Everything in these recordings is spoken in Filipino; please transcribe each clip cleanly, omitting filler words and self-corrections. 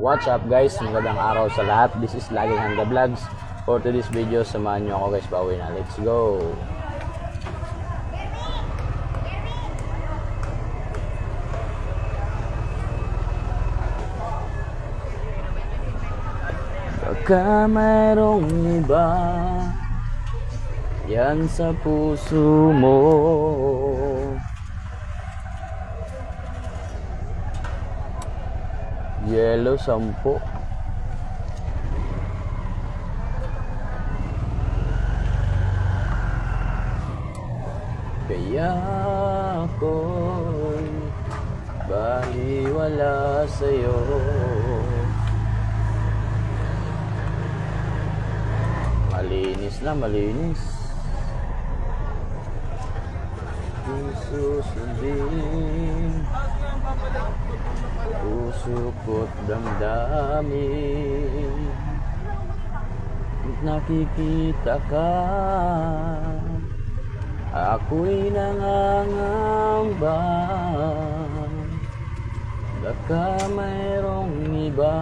What's up guys? Magandang araw sa lahat. This is Laging Handa Vlogs. For today's video, samahan nyo ako guys. Pauwi na. Let's go! Baka mayroong iba yan sa puso mo, Yellow 10. Kaya ako'y baliwala sa'yo. Malinis na, malinis. Susundin puso ko't damdamin. Nakikita ka, ako'y nangangamba. Baka mayroong iba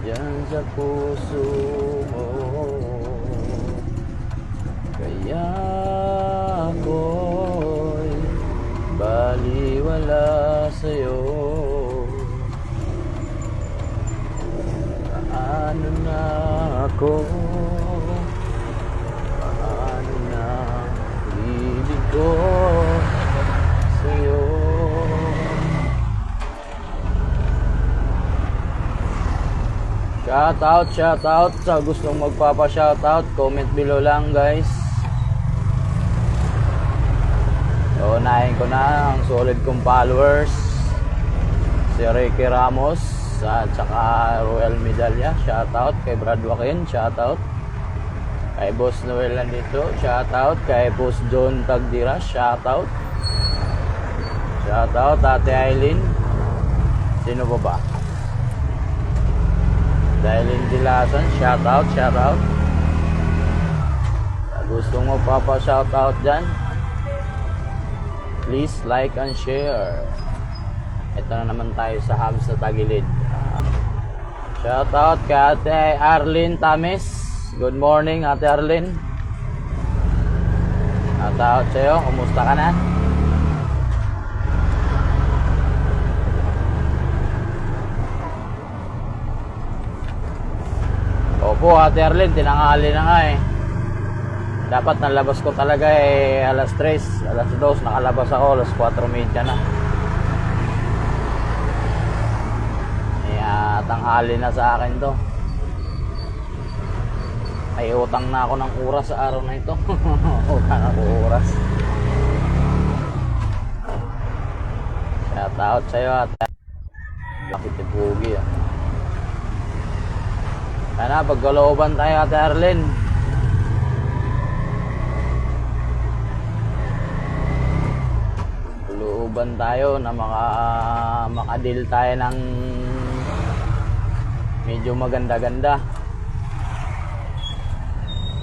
diyan sa puso mo. Kaya ako'y baliwala sa'yo. Paano na ako? Paano na hilig ko sa'yo? Shoutout sa gustong magpapa-shoutout, comment below lang guys. Unahin ko na ang solid kong followers, si Ricky Ramos at saka Royal Medalya. Shoutout kay Brad Joaquin, shoutout kay Boss Noel nandito, shoutout kay Boss John Tagdira, shoutout Ate Aileen. Sino pa ba? Dailin Dilasan, shoutout gustong mo papa-shoutout dyan, please like and share. Ito na naman tayo sa Hams na Tagilid. Shoutout kay Ate Arlene Tamis. Good morning Ate Arlene. Shoutout sa'yo, kumusta ka na? Opo Ate Arlene, tinanghali na nga eh. Dapat nalabas ko talaga eh alas 3, alas 2, nakalabas ako alas 4:30 na. Tanghali na sa akin to. Ay utang na ako ng oras sa araw na ito. Utang ako oras. Shout out sa'yo Ate. Bakit yung pugi ah. Sana pagkalooban tayo Ate Arlene. Looban tayo na makadil tayo ng medyo maganda-ganda.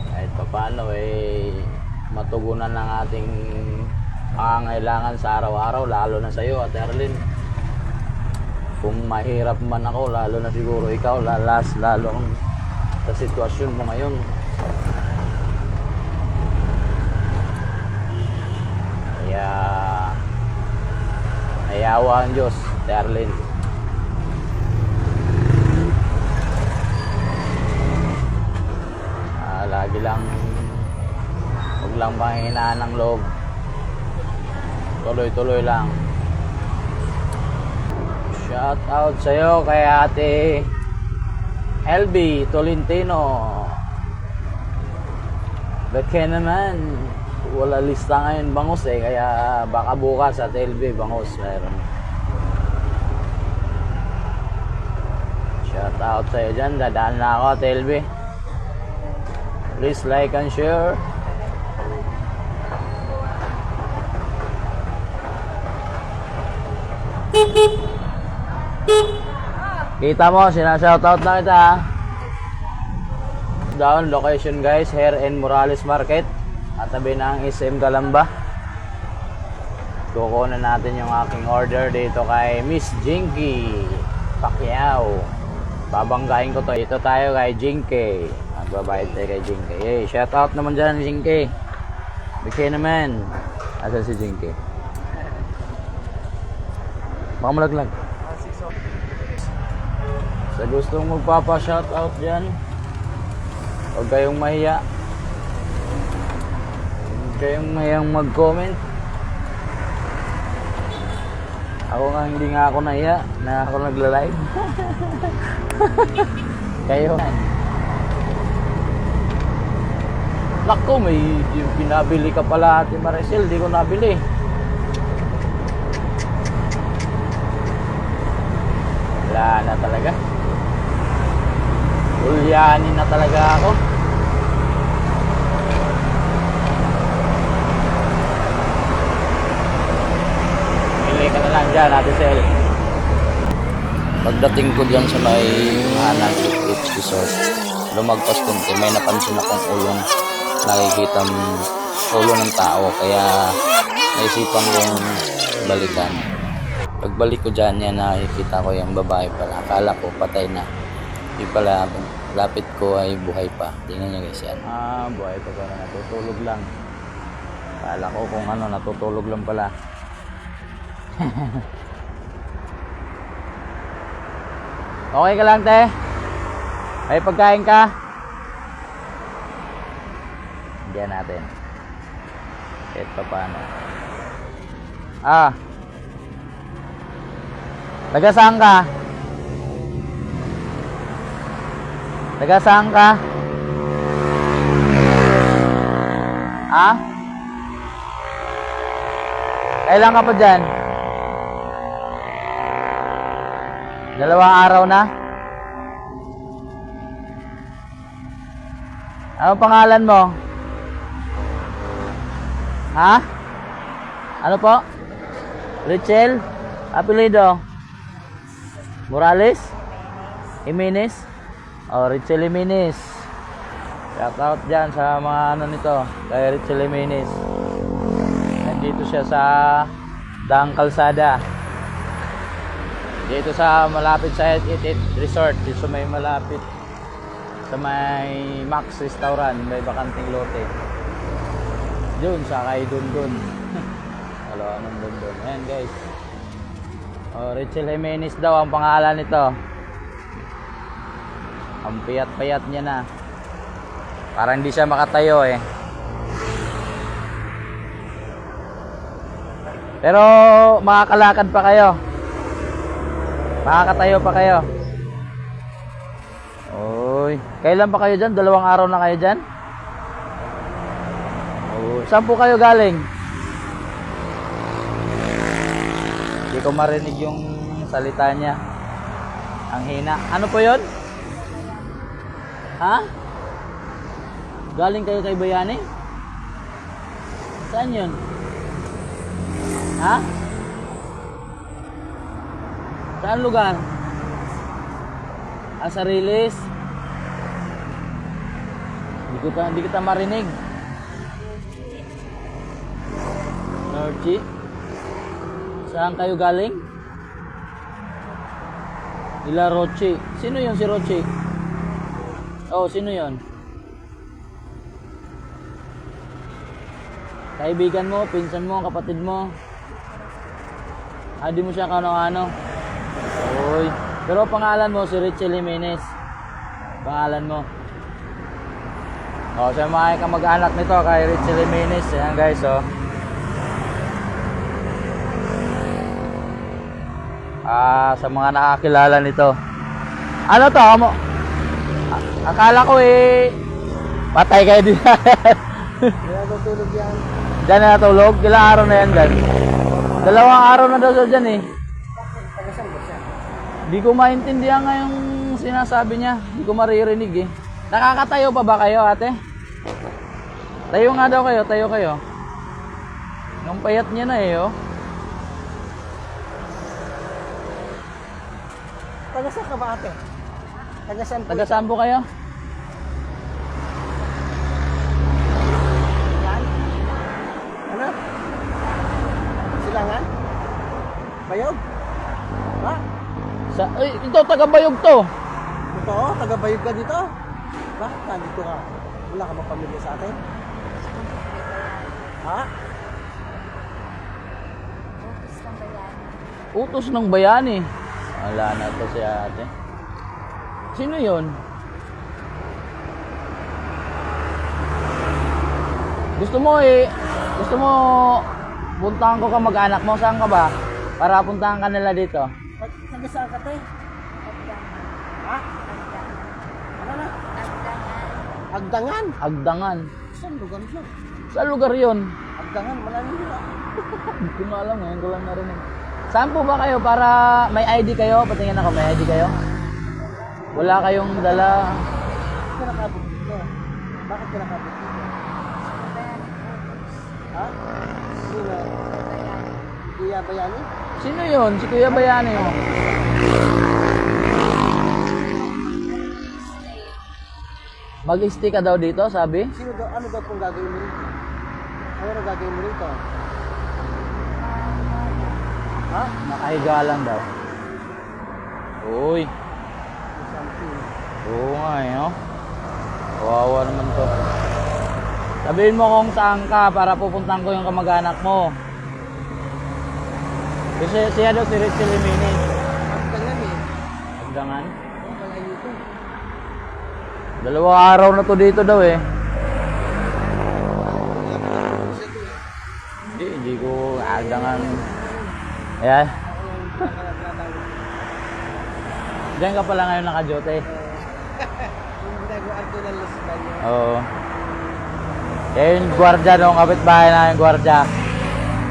Kahit paano eh matugunan ng ating pangangailangan sa araw-araw, lalo na sa iyo Ate Arlene. Kung mahirap man ako, lalo na siguro ikaw, lalo sa sitwasyon mo ngayon. Kaya nayawa ang Diyos, Ate Arlene. Lagi lang, huwag lang panghinaan ng loob. Tuloy-tuloy lang. Shout out sa'yo kay Ate LB Tolentino. Bakit naman wala lista ngayon bangus eh, kaya baka bukas Ate LB bangus meron. Shout out sa'yo dyan, dadaan na ako Ate LB. Please like and share. Kita mo, sinashoutout na kita. Down location guys, Hair and Morales Market. At tabi ng SM Calamba. Kukunan natin yung aking order dito kay Miss Jinky. Pacquiao. Babanggain ko to. Ito tayo kay Jinky. Magbabayad tayo kay Jinky. Hey, shout out naman dyan Jinky. Bigay naman. Asan si Jinky? Baka malaglag. Sa gustong magpapa-shout out dyan, huwag kayong mahiya. Huwag kayong mahiyang mag-comment. Ako nga hindi nga ako nahiya na ako nagla-live. Kayo. Lako, may pinabili ka pala Ate Maricel, di ko nabili. Wala na talaga. Ulyanin na talaga ako. Pili ka na lang dyan, Ate Sel. Pagdating ko dyan sa may Hanang Beach Resort, lumagpas konti, may napansin akong ulong, nakikita ulo ng tao, kaya naisipan kong balikan. Pagbalik ko dyan, yan nakikita ko yung babae pala. Akala ko patay na. Di pala, lapit ko ay buhay pa. Tingnan nyo guys yan. Buhay pa pala. Natutulog lang. Akala ko kung ano, natutulog lang pala. Okay ka lang, te? Ay, pagkain ka? Diyan natin. Kahit pa paano. Taga saan ka? Taga saan ka? Kailan ka pa dyan? 2 araw na? Ano pangalan mo? Ano po? Richel? Apelido? Morales? Jimenez? Richel Jimenez. Shout out dyan sa mga ano nito, kay Richel Jimenez. Nandito siya sa Daang Kalsada. Dito sa malapit sa It Resort. Dito sa may malapit sa may Max Restaurant, may bakanting lote. Yun sa kay Dundun. Hello, anong Dundun? Ayan guys. Richel Jimenez daw ang pangalan nito. Ang payat-payat niya na. Parang hindi siya makatayo eh. Pero makakalakad pa kayo. Makakatayo pa kayo. Oy, kailan pa kayo dyan? 2 araw na kayo dyan? Saan po kayo galing? Hindi ko marinig yung salita niya. Ang hina. Ano po yun? Galing kayo kay Bayani? Saan yun? Saan lugar? Sa Riles? Hindi kita marinig. Norchi? Saan kayo galing? Ila Rochi. Sino yun si Rochi? Sino yun? Kaibigan mo, pinsan mo, kapatid mo. Di mo siya kano-ano. Oy. Pero pangalan mo si Richel Jimenez. Pangalan mo. Sa mga kamag-anak nito kay Richel Jimenez. Ayan guys, sa mga nakakilala nito. Ano to? Akala ko patay kayo din. Natutulog yan. Diyan na natulog? Ilang araw na yan dyan? 2 araw na daw siya dyan eh. Tagasang ba siya? Di ko maintindihan nga yung sinasabi niya. Di ko maririnig eh. Nakakatayo pa ba kayo, ate? Tayo nga daw kayo, tayo kayo. Yung payat niya na eh, Tagasang ka ba, ate? Tagasang po. Taga-saan po kayo? Yan? Ano? Silangan? Bayog? Ay, ito, taga-Bayog to. Totoo? Taga-Bayog ka dito? Bakit nandito ka? Wala ka ba pamilya sa atin? Ha? Utos ng bayani. Wala na to si ate. Sino yun? Gusto mo puntahan ko ka mag-anak mo, saan ka ba? Para puntahan ka nila dito. Taga saan ka, te? Ha? Ano na? Agdangan. Agdangan. Saan lugar siya? Sa lugar yun? Agdangan, malalim nila. Hindi ko na alam, ngayon ko lang narinig. Saan po ba kayo para may ID kayo? Patingin ako, may ID kayo? Wala kayong dala. Bakit ka nakabot dito? Bakit ka nakabot dito? Ha? Sino? Kuya Bayani? Sino yun? Si Kuya Bayani mo. Mag-stay ka daw dito, sabi? Sino daw, ano daw pong gagawin mo rito? Ano na gagawin mo rito? Ha? Nakahiga lang daw. Uy. Something. Oo nga eh, no? Kawawa naman to. Sabihin mo kung saan ka para pupuntahan ko yung kamag-anak mo. Kasi siya daw si Richie Limini. Agdangan eh. Agdangan? Oh, malayo ito. 2 araw na to dito daw eh. Hindi ko agdangan. Ayan. Diyan ka pala ngayon nakajote. Yung ginagawa ko ng Los Baños. Oo. Kaya yung gwardiya doon, kapitbahay na yung gwardiya.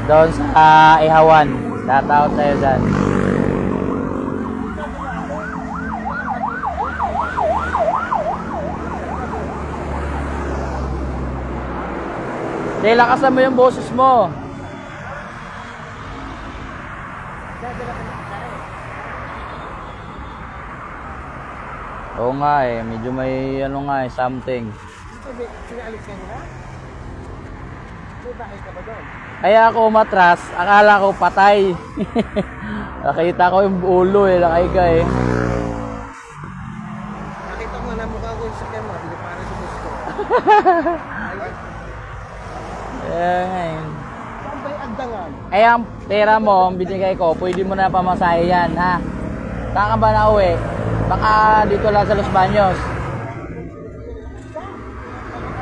Doon sa Ihawan. Tatawad tayo dyan. Kaya lakasan mo yung boses mo. Oo nga eh, medyo may ano nga eh, something. Sabi, sinaalis ka nila? May bahay ka ba doon? Kaya ako umatras, akala ko patay. Nakita ko yung ulo eh, nakahiga eh. Nakita mo na mukha ko yung sakyan mo, hindi para sa gusto. Kaya nga eh. Saan ba yung agdangan? Kaya ang pera mo, ang binigay ko, pwede mo na pamasahe yan, ha? Saan ka ba na uwi? Baka dito lang sa Los Baños.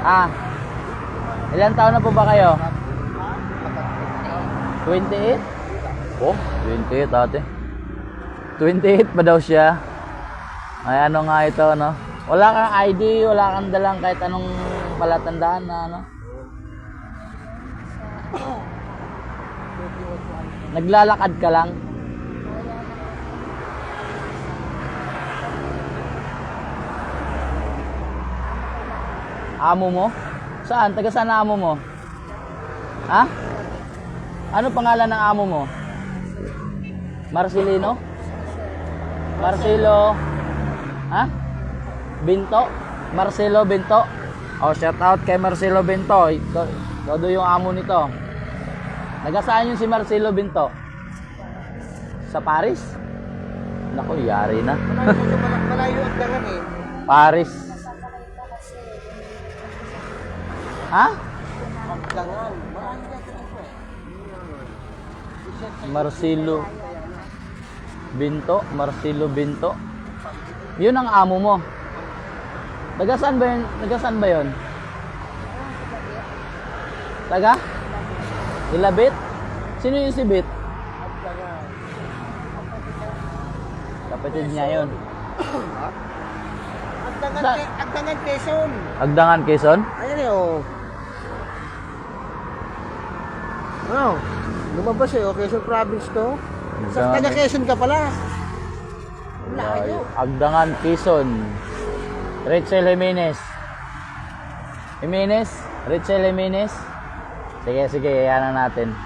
Ah. Ilan taon na po ba kayo? 28? Oh, 28 ate. 28 pa daw siya. Ay ano nga ito, no? Wala kang ID, wala kang dalang kahit anong palatandaan na, ano? Naglalakad ka lang? Amo mo? Saan? Taga saan na amo mo? Ha? Ano pangalan ng amo mo? Marcelino? Marcelo? Ha? Binto? Marcelo Binto? Oh, shout out kay Marcelo Binto. Todo yung amo nito. Nagasaan yung si Marcelo Binto? Sa Paris? Naku, yari na. Malayo agdangan eh. Paris. Ha? Agdangan. Marami ka ito eh. Marcelo Binto? Marcelo Binto? Yun ang amo mo. Taga-saan ba yun? Taga-saan ba yun? Taga? Ilabit? Sino yung si Bit? Agdangan. Kapatid niya yun. Agdangan Quezon. Agdangan, Quezon? Ayan eh oh. Ano? Lumabas eh oh. Quezon province to. Sa taga Quezon ka pala. Layo. Agdangan, Quezon. Richel Jimenez. Jimenez? Richel Jimenez? Sige, yan na natin.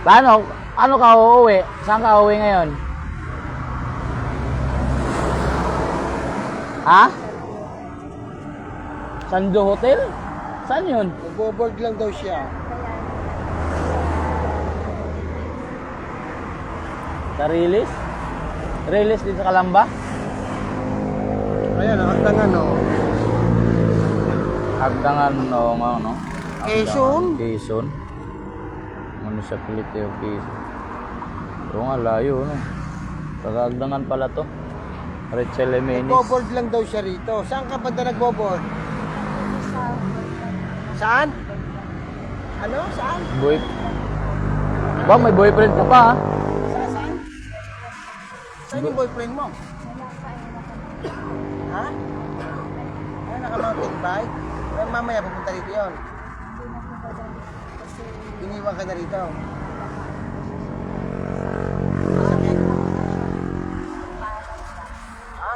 Paano? Ano ka uuwi? Saan ka uuwi ngayon? Ha? Sando Hotel? Saan yun? Nagbo-board lang daw siya. Sarilis? Release dito sa Kalamba? Ayan, hagdangan o. Hagdangan o nga, no? Quezon? Quezon. Municipality of Quezon. Pero nga, layo, no? Taga-Hagdangan pala to. Rachel Jimenez. Nagbo-board lang daw siya rito. Saan ka ba nagbo-board? Saan? Ano? Saan? Boy. Ba, may boyfriend ka pa, ha? Saan? Saan yung boyfriend mo? Ha? Ay, naka-mountain bike? Ay, mamaya pupunta rito yun. Iniwan ka na rito. Sakit.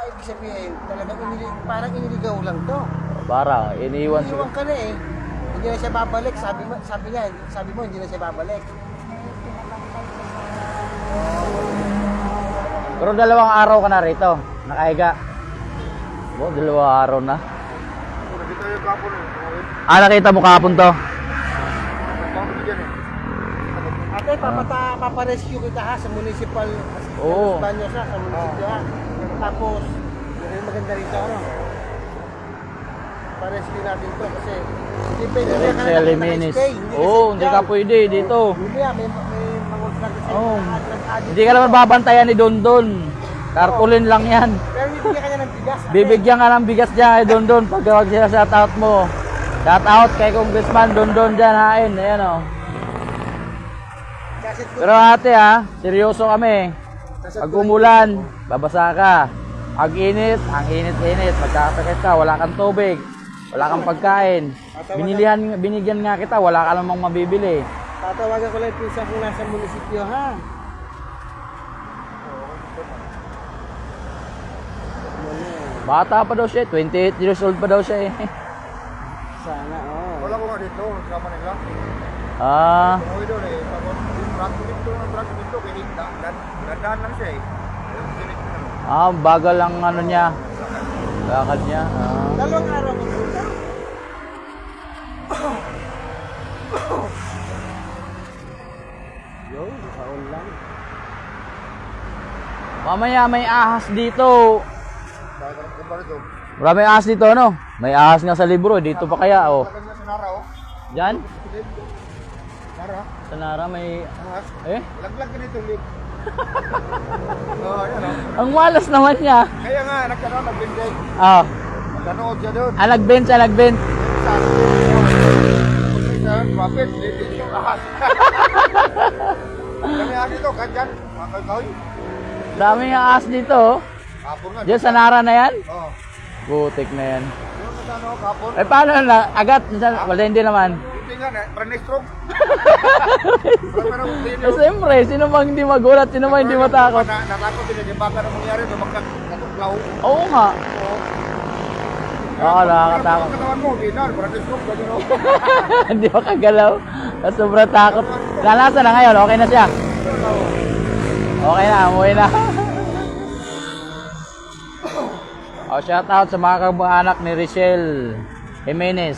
Ibig sabihin, talagang parang iniligaw lang to. Para, iniwan siya. Iniwan ka na eh. Hindi na siya babalik. Sabi mo, hindi na siya babalik. Pero 2 araw ka na rito. Nakahiga. Bo, 2 araw na. Nakita mo kahapon to? Ate, paparescue kita ha sa municipal. Oo. Banyo siya sa municipal ha. Tapos, yung maganda rito ano. Pa-rescue natin to kasi hindi pwede na Rachel Jimenez. Oo, hindi ka pwede dito. Hindi may mangultag sa Oo. Hindi ka naman babantayan ni Dondon. Kartulin lang yan. Pero bibigyan ka niya ng bigas. ate. Bibigyan ka ng bigas dyan kay Dondon pag huwag sila shout out mo. Shout out kay Congressman Dondon dyan hain. Ayan o. Kasi Pero ate ha, seryoso kami. Pag umulan, babasa ka. Pag init, ang init-init. Pagkakasakit ka, wala kang tubig. Wala kang pagkain. Binigyan nga kita, wala ka namang mabibili. tatawagan ko lang yung pinsan kung nasa munisipyo ha. Bata pa daw siya, 28 years old pa daw siya eh. Sana, oo. Wala ko nga dito, sama nila. Ah, Umuwi doon eh. Tapos yung truck dito, dadaan lang siya eh. Yung clinic na naman. bagal ang ano niya. Lakad niya. 2 araw ko dito. Yo, kaon lang. Mamaya may ahas dito. Dahil kung ba rito, Maraming ahas dito, ano? May ahas nga sa libro, dito pa kaya, oh. talagang na sa Nara oh. Diyan? Nara, Sa Nara may... ahas. Eh? Laglag ka nito, Lip. Oo, yan oh. Ang malas naman niya. Kaya nga, nagbinday. Ah, Nanood siya doon. nagbent siya, nagbent. Kapit, dito yung ahas. Kami ahas dito, kanyan. Mga kagawin. Daming ahas dito, oh. Kapon nga. Diyan sa Nara na yan? Oo. Butik na yan. Yung ano, kapon. Eh, paano na? Agat? Wala, hindi naman. Hindi nga, parang na-stroke. Parang Eh, siyempre, sino bang hindi magulat? Sino bang hindi matakot? Natakot din, yung baka na mangyari, magkatuklaw. Oo nga. Oo, nakakatakot. Katawan mo, ginar, parang na-stroke, ganyan o. Hindi makagalaw. Sobrang takot. Nalasa na ngayon, okay na siya. Okay na, umuwi na. Oh, shout out sa mga kamag-anak ni Rachel Jimenez.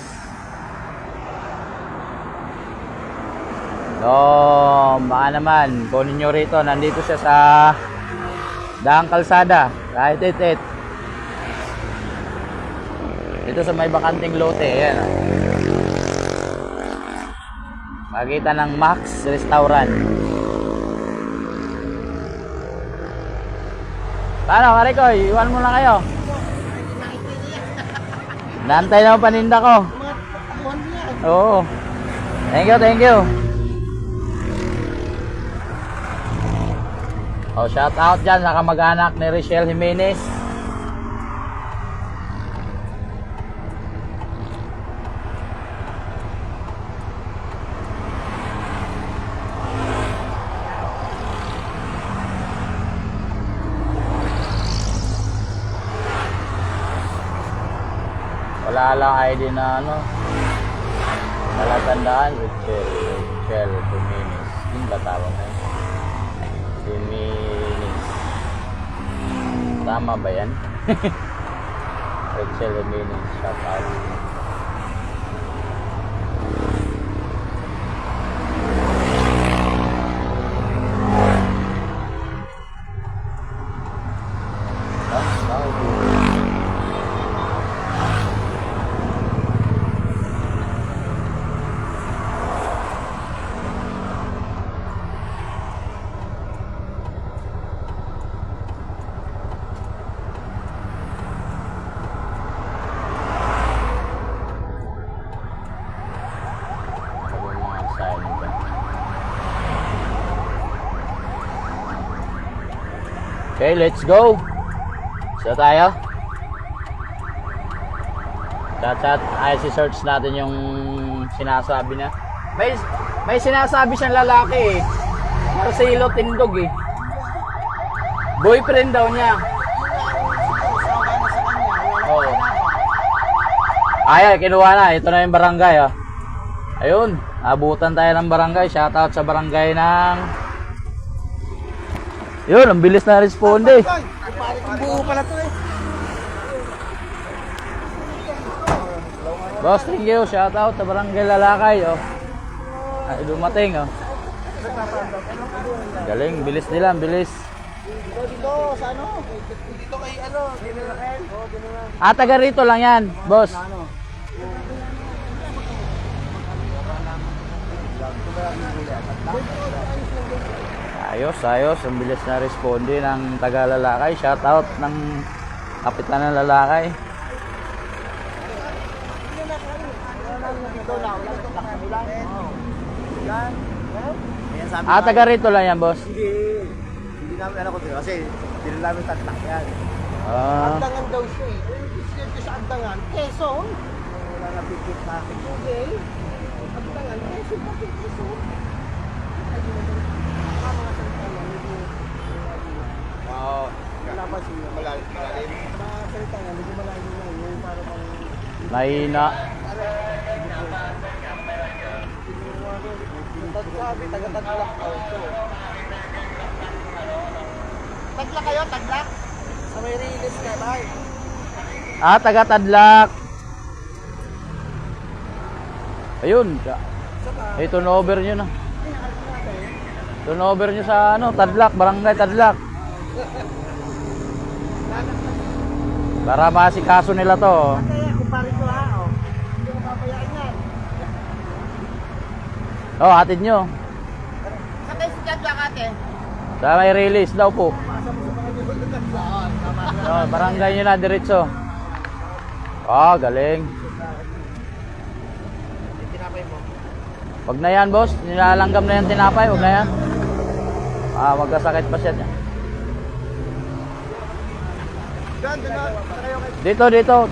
Baka naman, kunin nyo rito. Nandito siya sa Daang Kalsada, kahit it. Dito sa may bakanting lote, ayan. Makikita ng Max Restaurant. Paano, Karikoy? Iwan mo na kayo. Nantay na ang paninda ko. Oo. Thank you. Oh, shout out dyan sa kamag-anak ni Rachel Jimenez. Wala lang ID na ano. Palatandaan, Rachel Jimenez. Yung ba tawag na yun? Jimenez. Tama ba yan? Rachel Jimenez. Shout out. Okay, let's go. So tayo. Chat. Ay, si-search natin yung sinasabi niya. May sinasabi siyang lalaki eh. Marcelo Tindog eh. Boyfriend daw niya. Oo. Ay, kinuha na. Ito na yung barangay oh. Ayun, abutan tayo ng barangay. Shoutout sa barangay ng... Yun, ang bilis na responde. Buo pala to eh. Boss, thank you. Shoutout sa barangay Lalakay oh. Ay, dumating oh. Galing, bilis nila, bilis. Dito sa ano? Dito kay ano? Diniraken. Taga rito lang yan, boss. Ayos. Ang bilis na responde ng taga Lalakay. Shoutout ng kapitan ng Lalakay. Taga rito lang yan, boss. Hindi namin ano ko dito kasi hindi namin tatlak yan. Andangan daw siya eh. Siyempre sa Andangan, Quezon. Wala na pipit sa akin. Okay. Andangan, Quezon, bakit Quezon? Oo. Labas yun. Malalim. Mga salita nga, hindi malalim na yun. Para bang... Mahina. Sabi, taga-taglak daw ito. Taglak kayo, taglak? Sa may release ka, bay. Taga Tadlak. Ayun. Ay, turnover nyo na. Turnover nyo sa ano, Tadlak, barangay Tadlak. Para masikaso nila to. oh. Kaya, kumpare ko ha, oh. Hindi ko papayain yan. Oh, hatid nyo. Sa tayo si Taglak, ate. Sa may release daw po. Oh, barangay nyo na, diretso. Galing. Tinapay mo. Wag na yan, boss. Nilalanggam na yan tinapay. Wag na yan. Magkasakit pa siya. Doon na. Dito.